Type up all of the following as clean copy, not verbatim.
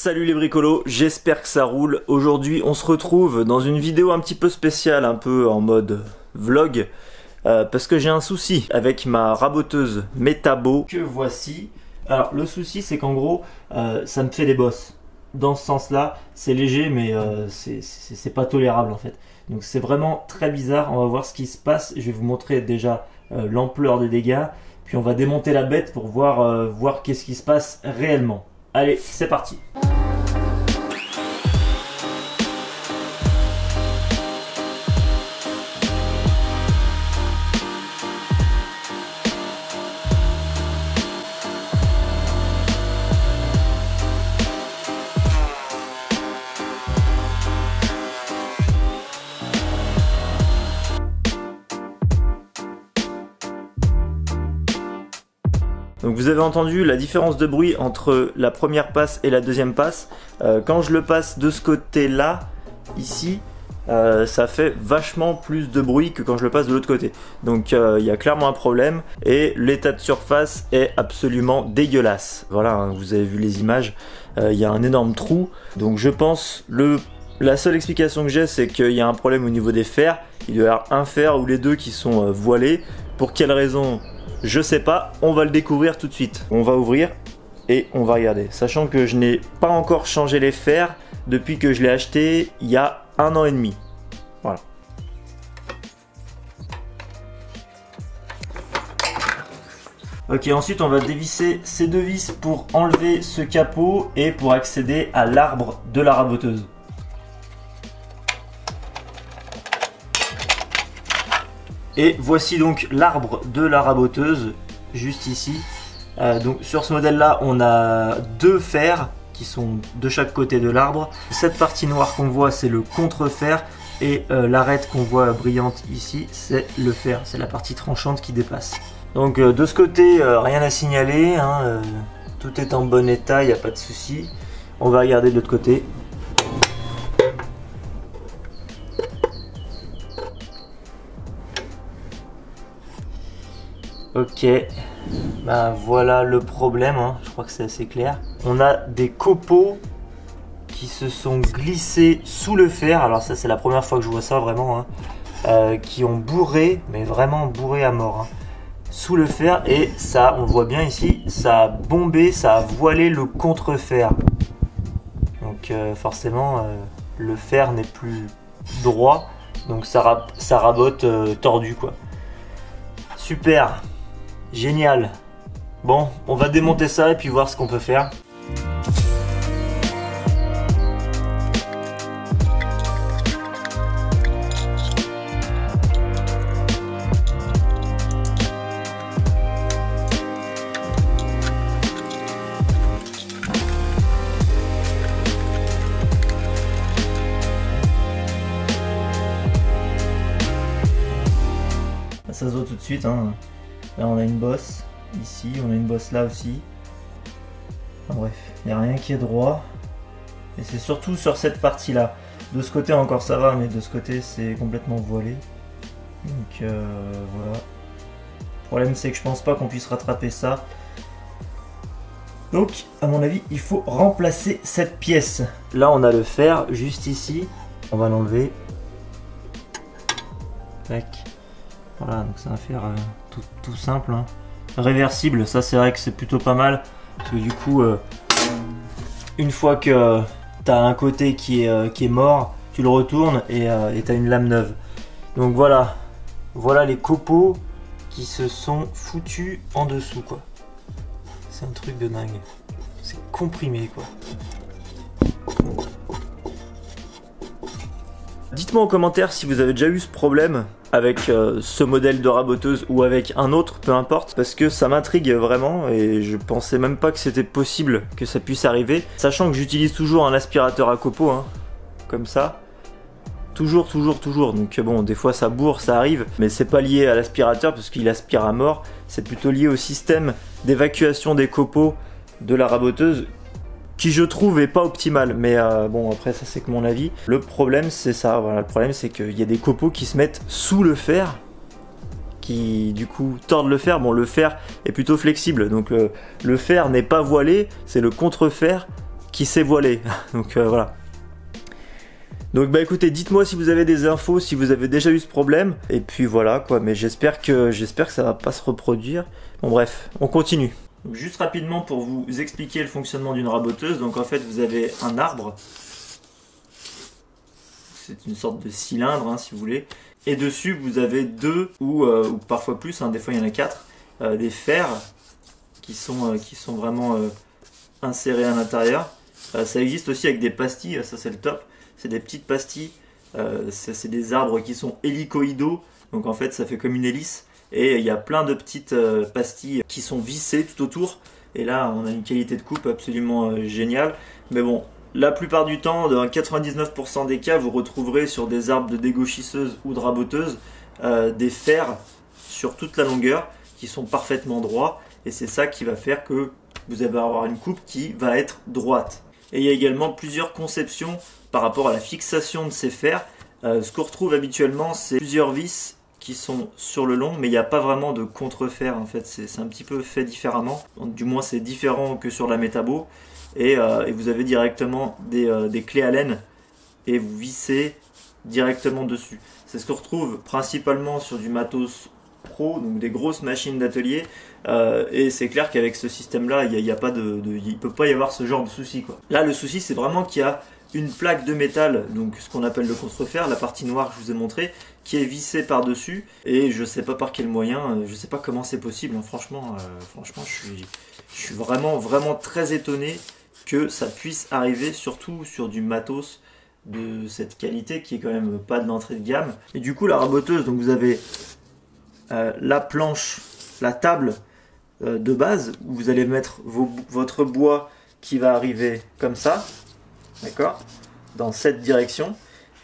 Salut les bricolos, j'espère que ça roule. Aujourd'hui on se retrouve dans une vidéo un petit peu spéciale, un peu en mode vlog, parce que j'ai un souci avec ma raboteuse Metabo que voici. Alors le souci c'est qu'en gros ça me fait des bosses. Dans ce sens là c'est léger mais c'est pas tolérable en fait. Donc c'est vraiment très bizarre, on va voir ce qui se passe. Je vais vous montrer déjà l'ampleur des dégâts, puis on va démonter la bête pour voir qu'est-ce qui se passe réellement. Allez, c'est parti. Donc vous avez entendu la différence de bruit entre la première passe et la deuxième passe. Quand je le passe de ce côté-là, ici, ça fait vachement plus de bruit que quand je le passe de l'autre côté. Donc il y a clairement un problème et l'état de surface est absolument dégueulasse. Voilà, hein, vous avez vu les images, il y a un énorme trou. Donc je pense, la seule explication que j'ai, c'est qu'il y a un problème au niveau des fers. Il doit y avoir un fer ou les deux qui sont voilés. Pour quelle raison ? Je sais pas, on va le découvrir tout de suite. On va ouvrir et on va regarder. Sachant que je n'ai pas encore changé les fers depuis que je l'ai acheté il y a 1 an et demi. Voilà. Ok, ensuite on va dévisser ces deux vis pour enlever ce capot et pour accéder à l'arbre de la raboteuse. Et voici donc l'arbre de la raboteuse, juste ici. Donc sur ce modèle là on a deux fers qui sont de chaque côté de l'arbre. Cette partie noire qu'on voit c'est le contre-fer et l'arête qu'on voit brillante ici c'est le fer, c'est la partie tranchante qui dépasse. Donc de ce côté rien à signaler, hein, tout est en bon état, il n'y a pas de souci. On va regarder de l'autre côté. Ok, bah voilà le problème, hein. Je crois que c'est assez clair. On a des copeaux qui se sont glissés sous le fer, alors ça c'est la première fois que je vois ça vraiment, hein. Qui ont bourré, mais vraiment bourré à mort, hein, sous le fer, et ça, on le voit bien ici, ça a bombé, ça a voilé le contre-fer. Donc forcément, le fer n'est plus droit, donc ça rabote tordu quoi. Super! Génial. Bon, on va démonter ça et puis voir ce qu'on peut faire. Ça se voit tout de suite, hein. Là on a une bosse, ici on a une bosse là aussi. Enfin, bref, il n'y a rien qui est droit. Et c'est surtout sur cette partie là. De ce côté encore ça va, mais de ce côté c'est complètement voilé. Donc voilà. Le problème c'est que je pense pas qu'on puisse rattraper ça. Donc à mon avis il faut remplacer cette pièce. Là on a le fer juste ici. On va l'enlever. Tac. Voilà, donc c'est un fer tout simple, hein. Réversible, ça c'est vrai que c'est plutôt pas mal, parce que du coup, une fois que tu as un côté qui est mort, tu le retournes et tu as une lame neuve. Donc voilà, voilà les copeaux qui se sont foutus en dessous, quoi. C'est un truc de dingue, c'est comprimé, quoi. Dites-moi en commentaire si vous avez déjà eu ce problème avec ce modèle de raboteuse ou avec un autre, peu importe, parce que ça m'intrigue vraiment et je pensais même pas que c'était possible que ça puisse arriver, sachant que j'utilise toujours un aspirateur à copeaux, hein, comme ça, toujours, donc bon, des fois ça bourre, ça arrive, mais c'est pas lié à l'aspirateur parce qu'il aspire à mort, c'est plutôt lié au système d'évacuation des copeaux de la raboteuse, qui je trouve est pas optimal, mais bon après ça c'est que mon avis. Le problème c'est ça, voilà, le problème c'est qu'il y a des copeaux qui se mettent sous le fer, qui du coup tordent le fer. Bon, le fer est plutôt flexible, donc le fer n'est pas voilé, c'est le contre-fer qui s'est voilé. Donc voilà. Donc bah écoutez, dites-moi si vous avez des infos, si vous avez déjà eu ce problème. Et puis voilà quoi, mais j'espère que ça va pas se reproduire. Bon bref, on continue. Donc, juste rapidement pour vous expliquer le fonctionnement d'une raboteuse. Donc en fait vous avez un arbre. C'est une sorte de cylindre hein, si vous voulez. Et dessus vous avez deux ou parfois plus, hein, des fois il y en a quatre, des fers qui sont vraiment insérés à l'intérieur. Ça existe aussi avec des pastilles, ça c'est le top. C'est des petites pastilles, c'est des arbres qui sont hélicoïdaux, donc en fait ça fait comme une hélice, et il y a plein de petites pastilles qui sont vissées tout autour, et là on a une qualité de coupe absolument géniale. Mais bon, la plupart du temps, dans 99% des cas, vous retrouverez sur des arbres de dégauchisseuse ou de raboteuse des fers sur toute la longueur qui sont parfaitement droits, et c'est ça qui va faire que vous allez avoir une coupe qui va être droite. Et il y a également plusieurs conceptions par rapport à la fixation de ces fers. Ce qu'on retrouve habituellement, c'est plusieurs vis qui sont sur le long, mais il n'y a pas vraiment de contre-fer en fait, c'est un petit peu fait différemment. Donc, du moins c'est différent que sur la métabo. Et vous avez directement des clés à laine et vous vissez directement dessus. C'est ce qu'on retrouve principalement sur du matos pro, donc des grosses machines d'atelier. Et c'est clair qu'avec ce système-là, il ne peut pas y avoir ce genre de souci, quoi. Là, le souci, c'est vraiment qu'il y a une plaque de métal, donc ce qu'on appelle le contre-fer, la partie noire que je vous ai montré, qui est vissée par-dessus. Et je sais pas par quel moyen, je sais pas comment c'est possible. Hein, franchement, je suis vraiment très étonné que ça puisse arriver, surtout sur du matos de cette qualité qui est quand même pas de l'entrée de gamme. Et du coup, la raboteuse, donc vous avez la planche, la table de base où vous allez mettre votre bois qui va arriver comme ça, d'accord, dans cette direction,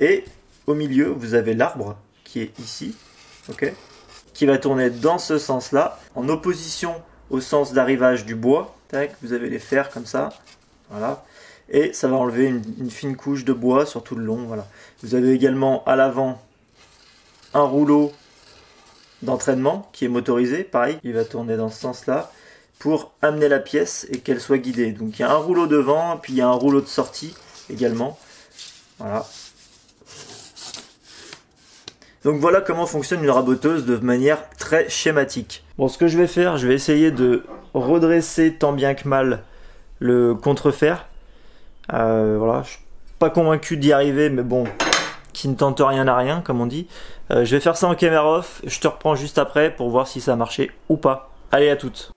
et au milieu vous avez l'arbre qui est ici, ok, qui va tourner dans ce sens là en opposition au sens d'arrivage du bois. Tac, vous avez les fers comme ça, voilà, et ça va enlever une fine couche de bois sur tout le long. Voilà. Vous avez également à l'avant un rouleau d'entraînement qui est motorisé, pareil, il va tourner dans ce sens là pour amener la pièce et qu'elle soit guidée. Donc il y a un rouleau devant, puis il y a un rouleau de sortie également, voilà. Donc voilà comment fonctionne une raboteuse de manière très schématique. Bon, ce que je vais faire, je vais essayer de redresser tant bien que mal le contre-fer. Voilà, je suis pas convaincu d'y arriver, mais bon, qui ne tente rien à rien, comme on dit. Je vais faire ça en caméra off, je te reprends juste après pour voir si ça a marché ou pas. Allez, à toutes.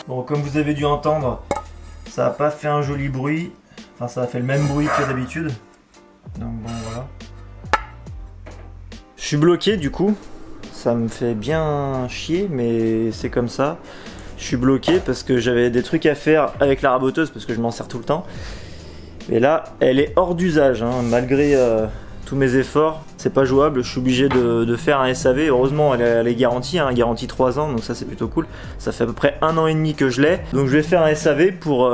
Bon, comme vous avez dû entendre, ça n'a pas fait un joli bruit. Enfin, ça a fait le même bruit que d'habitude. Donc bon, voilà. Je suis bloqué du coup. Ça me fait bien chier, mais c'est comme ça. Je suis bloqué parce que j'avais des trucs à faire avec la raboteuse parce que je m'en sers tout le temps. Et là, elle est hors d'usage, hein, malgré tous mes efforts. C'est pas jouable, je suis obligé de faire un SAV. Heureusement, elle est garantie, hein, garantie 3 ans, donc ça c'est plutôt cool. Ça fait à peu près 1 an et demi que je l'ai. Donc je vais faire un SAV pour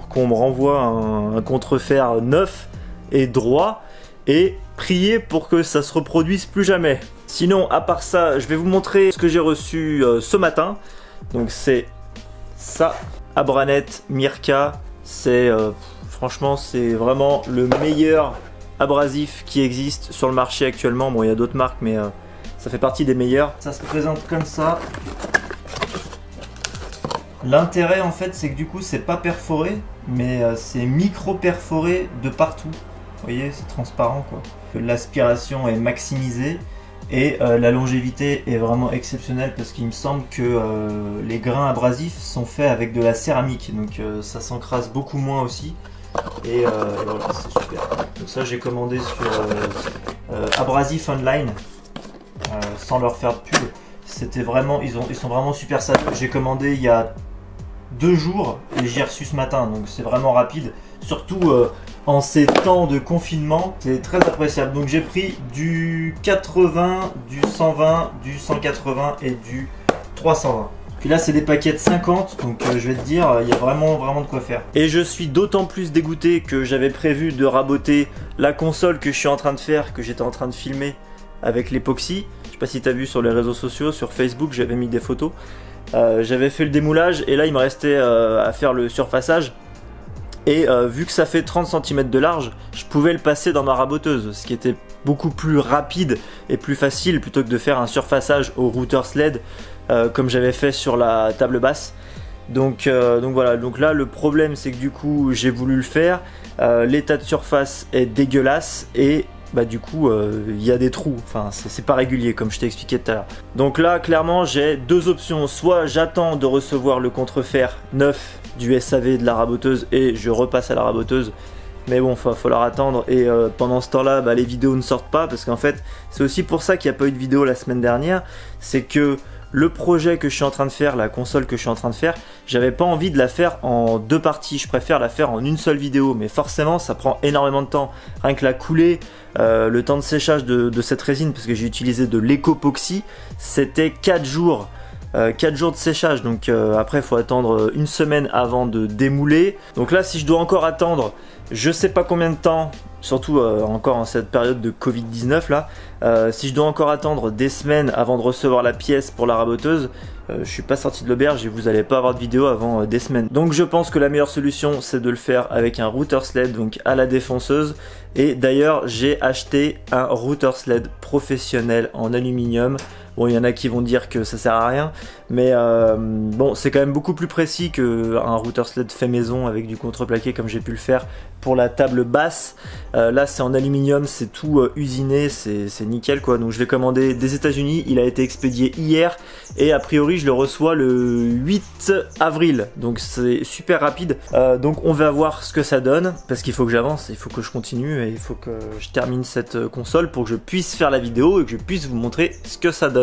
qu'on me renvoie un contre-fer neuf et droit et prier pour que ça se reproduise plus jamais. Sinon, à part ça, je vais vous montrer ce que j'ai reçu ce matin. Donc c'est ça, Abranet Mirka. C'est franchement, c'est vraiment le meilleur abrasif qui existe sur le marché actuellement. Bon, il y a d'autres marques, mais ça fait partie des meilleurs. Ça se présente comme ça. L'intérêt en fait, c'est que du coup, c'est pas perforé, mais c'est micro-perforé de partout. Vous voyez, c'est transparent quoi. L'aspiration est maximisée et la longévité est vraiment exceptionnelle parce qu'il me semble que les grains abrasifs sont faits avec de la céramique, donc ça s'encrasse beaucoup moins aussi. Et voilà, c'est super. Donc ça, j'ai commandé sur Abrasif Online, sans leur faire de pub. C'était vraiment, ils sont vraiment super sympas. J'ai commandé il y a 2 jours et j'ai reçu ce matin, donc c'est vraiment rapide. Surtout en ces temps de confinement, c'est très appréciable. Donc j'ai pris du 80, du 120, du 180 et du 320. Puis là c'est des paquets de 50, donc je vais te dire, il y a vraiment de quoi faire. Et je suis d'autant plus dégoûté que j'avais prévu de raboter la console que je suis en train de faire, que j'étais en train de filmer avec l'époxy. Je sais pas si tu as vu sur les réseaux sociaux, sur Facebook, j'avais mis des photos. J'avais fait le démoulage et là il me restait à faire le surfaçage. Et vu que ça fait 30 cm de large, je pouvais le passer dans ma raboteuse, ce qui était beaucoup plus rapide et plus facile plutôt que de faire un surfaçage au routeur sled comme j'avais fait sur la table basse. Donc voilà, donc là le problème c'est que du coup j'ai voulu le faire, l'état de surface est dégueulasse et bah du coup il y a des trous, enfin c'est pas régulier comme je t'ai expliqué tout à l'heure. Donc là clairement j'ai deux options, soit j'attends de recevoir le contrefer neuf du SAV de la raboteuse et je repasse à la raboteuse, mais bon faut falloir attendre et pendant ce temps là bah, les vidéos ne sortent pas parce qu'en fait c'est aussi pour ça qu'il n'y a pas eu de vidéo la semaine dernière, c'est que le projet que je suis en train de faire, la console que je suis en train de faire, j'avais pas envie de la faire en deux parties, je préfère la faire en une seule vidéo, mais forcément ça prend énormément de temps, rien que la coulée, le temps de séchage de cette résine, parce que j'ai utilisé de l'écopoxy, c'était 4 jours. 4 jours de séchage, donc après il faut attendre une semaine avant de démouler. Donc là si je dois encore attendre je sais pas combien de temps, surtout encore en cette période de Covid-19 là, si je dois encore attendre des semaines avant de recevoir la pièce pour la raboteuse, je suis pas sorti de l'auberge et vous allez pas avoir de vidéo avant des semaines. Donc je pense que la meilleure solution c'est de le faire avec un routeur sled, donc à la défonceuse. Et d'ailleurs j'ai acheté un routeur sled professionnel en aluminium. Bon, il y en a qui vont dire que ça sert à rien, mais bon, c'est quand même beaucoup plus précis qu'un routeur sled fait maison avec du contreplaqué comme j'ai pu le faire pour la table basse. Là, c'est en aluminium, c'est tout usiné, c'est nickel quoi. Donc je l'ai commandé des États-Unis, il a été expédié hier et a priori je le reçois le 8 avril. Donc c'est super rapide. Donc on va voir ce que ça donne parce qu'il faut que j'avance, il faut que je continue et il faut que je termine cette console pour que je puisse faire la vidéo et que je puisse vous montrer ce que ça donne.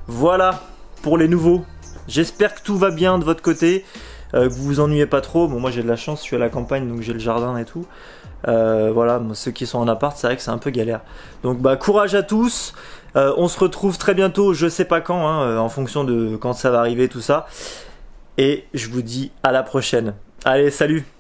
Voilà pour les nouveaux. J'espère que tout va bien de votre côté, que vous vous ennuyez pas trop. Bon, moi j'ai de la chance, je suis à la campagne donc j'ai le jardin et tout. Voilà, ceux qui sont en appart, c'est vrai que c'est un peu galère. Donc bah courage à tous. On se retrouve très bientôt, je sais pas quand, hein, en fonction de quand ça va arriver tout ça. Et je vous dis à la prochaine. Allez, salut!